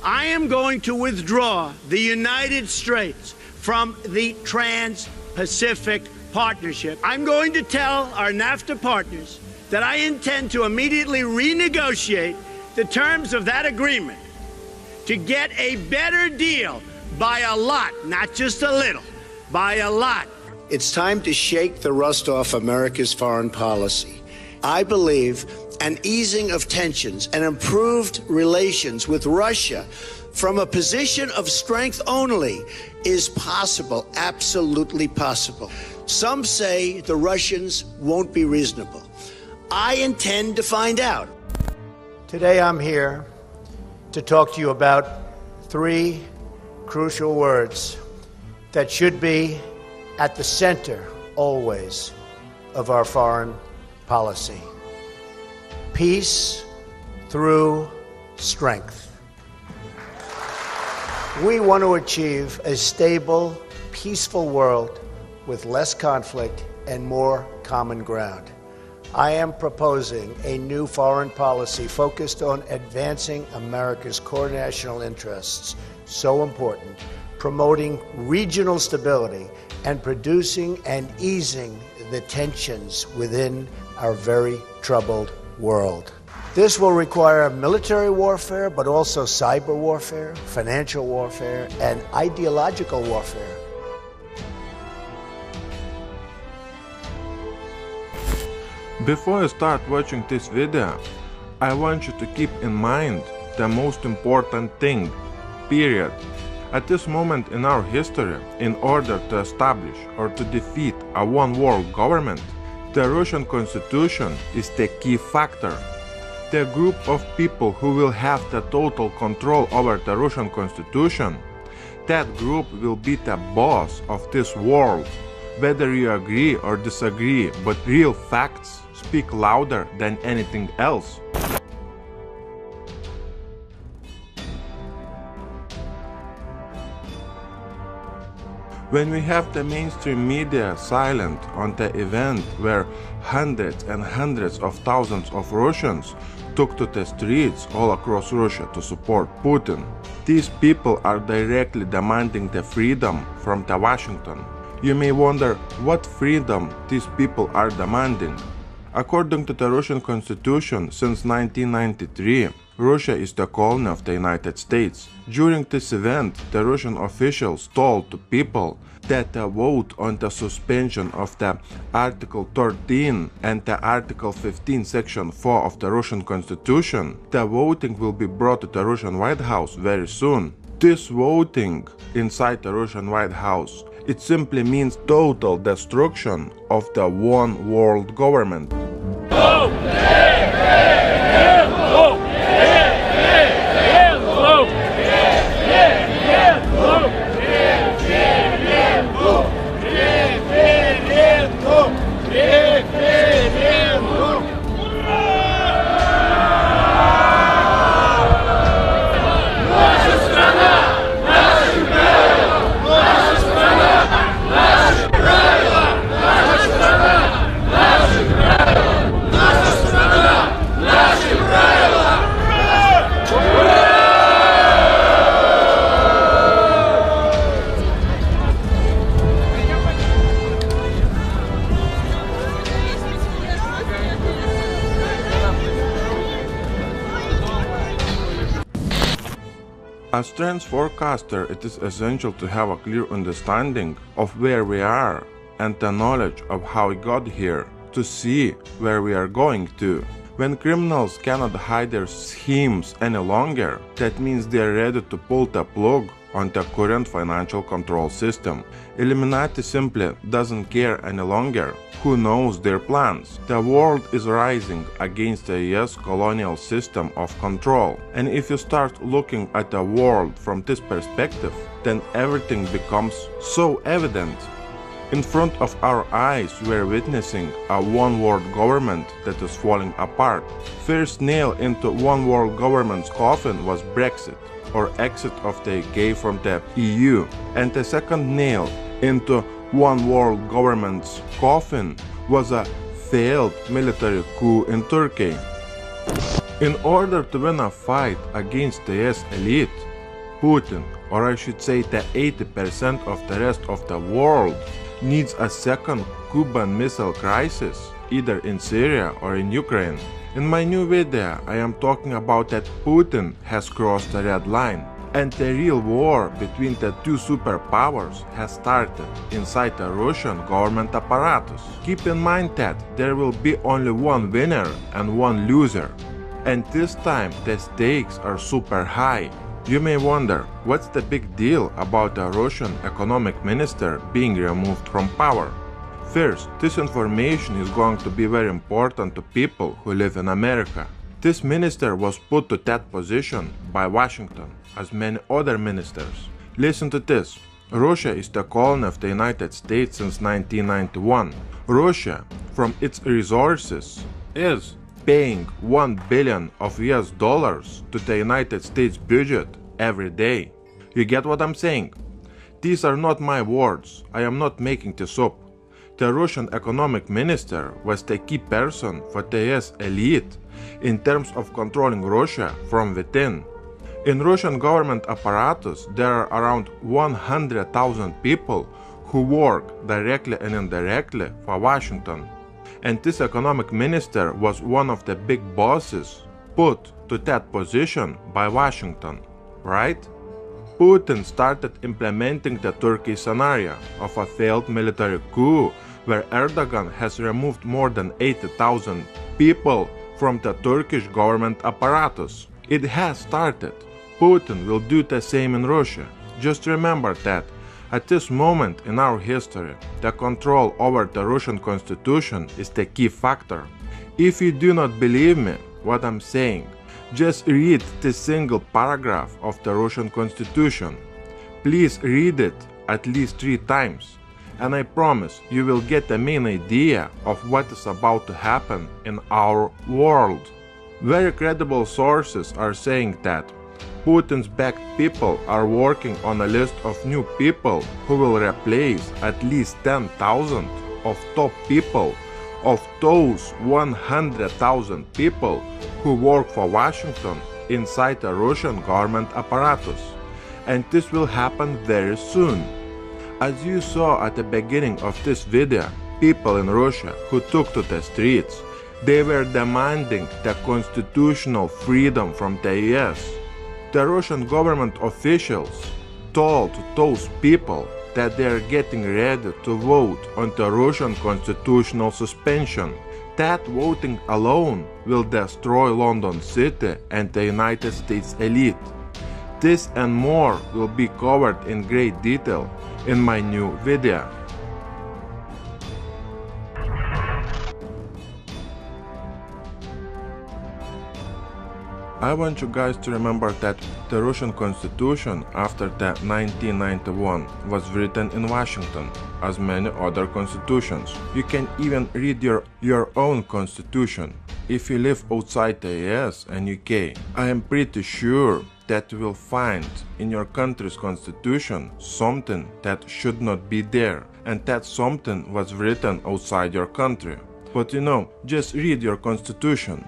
I am going to withdraw the United States from the Trans-Pacific Partnership. I'm going to tell our NAFTA partners that I intend to immediately renegotiate the terms of that agreement to get a better deal by a lot, not just a little, by a lot. It's time to shake the rust off America's foreign policy. I believe an easing of tensions and improved relations with Russia from a position of strength only is possible, absolutely possible. Some say the Russians won't be reasonable. I intend to find out. Today I'm here to talk to you about three crucial words that should be at the center always of our foreign policy. Peace through strength. We want to achieve a stable, peaceful world with less conflict and more common ground. I am proposing a new foreign policy focused on advancing America's core national interests, so important, promoting regional stability, and producing and easing the tensions within our very troubled world. This will require military warfare, but also cyber warfare, financial warfare, and ideological warfare. Before you start watching this video, I want you to keep in mind the most important thing, period. At this moment in our history, in order to establish or to defeat a one-world government, the Russian constitution is the key factor. The group of people who will have the total control over the Russian constitution, that group will be the boss of this world. Whether you agree or disagree, but real facts speak louder than anything else. When we have the mainstream media silent on the event where hundreds and hundreds of thousands of Russians took to the streets all across Russia to support Putin, these people are directly demanding the freedom from the Washington. You may wonder what freedom these people are demanding. According to the Russian constitution, since 1993, Russia is the colony of the United States. During this event, the Russian officials told the people that the vote on the suspension of the Article 13 and the Article 15 Section 4 of the Russian Constitution, the voting will be brought to the Russian White House very soon. This voting inside the Russian White House, it simply means total destruction of the one world government. As trends forecaster, it is essential to have a clear understanding of where we are and the knowledge of how we got here to see where we are going to. When criminals cannot hide their schemes any longer, that means they are ready to pull the plug on the current financial control system. Illuminati simply doesn't care any longer who knows their plans. The world is rising against the US colonial system of control. And if you start looking at the world from this perspective, then everything becomes so evident. In front of our eyes, we are witnessing a one-world government that is falling apart. First nail into one-world government's coffin was Brexit, or exit of the UK from the EU. And the second nail into one-world government's coffin was a failed military coup in Turkey. In order to win a fight against the US elite, Putin, or I should say the 80% of the rest of the world, needs a second Cuban Missile Crisis, either in Syria or in Ukraine. In my new video, I am talking about that Putin has crossed the red line, and the real war between the two superpowers has started inside the Russian government apparatus. Keep in mind that there will be only one winner and one loser, and this time the stakes are super high. You may wonder, what's the big deal about the Russian economic minister being removed from power? First, this information is going to be very important to people who live in America. This minister was put to that position by Washington, as many other ministers. Listen to this. Russia is the colony of the United States since 1991. Russia, from its resources, is paying $1 billion of US dollars to the United States budget every day. You get what I'm saying? These are not my words. I am not making this up. The Russian economic minister was the key person for the US elite in terms of controlling Russia from within. In Russian government apparatus, there are around 100,000 people who work directly and indirectly for Washington. And this economic minister was one of the big bosses put to that position by Washington, right? Putin started implementing the Turkey scenario of a failed military coup where Erdogan has removed more than 80,000 people from the Turkish government apparatus. It has started. Putin will do the same in Russia. Just remember that at this moment in our history, the control over the Russian constitution is the key factor. If you do not believe me, what I'm saying, just read this single paragraph of the Russian constitution. Please read it at least 3 times, and I promise you will get the main idea of what is about to happen in our world. Very credible sources are saying that Putin's backed people are working on a list of new people who will replace at least 10,000 of top people of those 100,000 people who work for Washington inside the Russian government apparatus. And this will happen very soon. As you saw at the beginning of this video, people in Russia who took to the streets, they were demanding the constitutional freedom from the US. The Russian government officials told those people that they are getting ready to vote on the Russian constitutional suspension. That voting alone will destroy London City and the United States elite. This and more will be covered in great detail in my new video. I want you guys to remember that the Russian constitution after the 1991 was written in Washington, as many other constitutions. You can even read your own constitution. If you live outside the US and UK, I am pretty sure that you will find in your country's constitution something that should not be there, and that something was written outside your country. But you know, just read your constitution.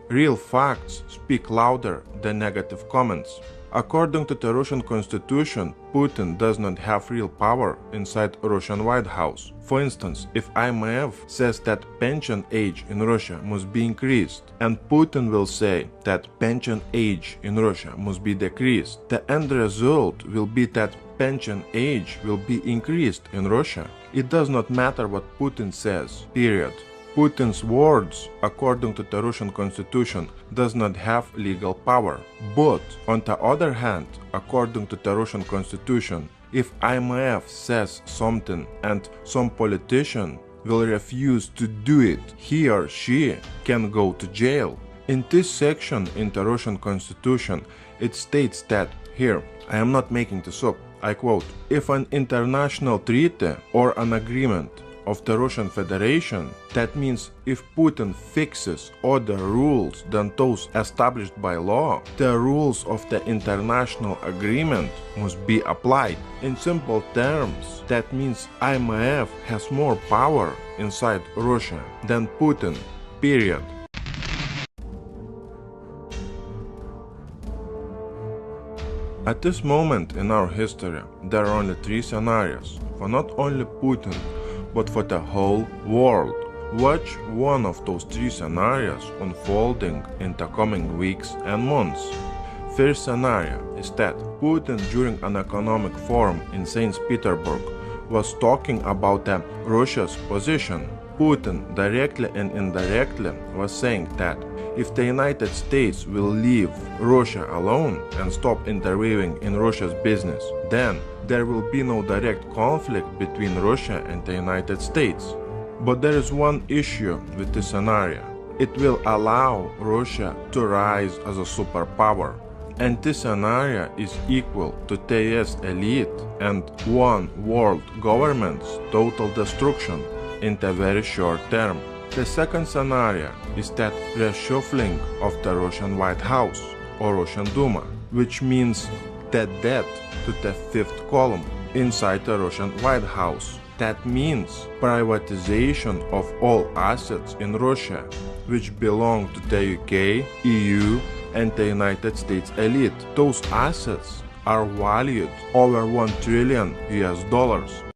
Real facts speak louder than negative comments. According to the Russian constitution, Putin does not have real power inside Russian White House. For instance, if IMF says that pension age in Russia must be increased, and Putin will say that pension age in Russia must be decreased, the end result will be that pension age will be increased in Russia. It does not matter what Putin says, period. Putin's words, according to the Russian constitution, does not have legal power. But, on the other hand, according to the Russian constitution, if IMF says something and some politician will refuse to do it, he or she can go to jail. In this section in the Russian constitution, it states that, here, I am not making this up, I quote, if an international treaty or an agreement of the Russian Federation, that means if Putin fixes other rules than those established by law, the rules of the international agreement must be applied. In simple terms, that means IMF has more power inside Russia than Putin, period. At this moment in our history, there are only three scenarios for not only Putin, but for the whole world. Watch one of those three scenarios unfolding in the coming weeks and months. First scenario is that Putin, during an economic forum in St. Petersburg, was talking about Russia's position. Putin directly and indirectly was saying that if the United States will leave Russia alone and stop interfering in Russia's business, then there will be no direct conflict between Russia and the United States. But there is one issue with this scenario. It will allow Russia to rise as a superpower. And this scenario is equal to the US elite and one world government's total destruction in the very short term. The second scenario is that reshuffling of the Russian White House or Russian Duma, which means the death to the fifth column inside the Russian White House. That means privatization of all assets in Russia, which belong to the UK, EU, and the United States elite. Those assets are valued over $1 trillion US.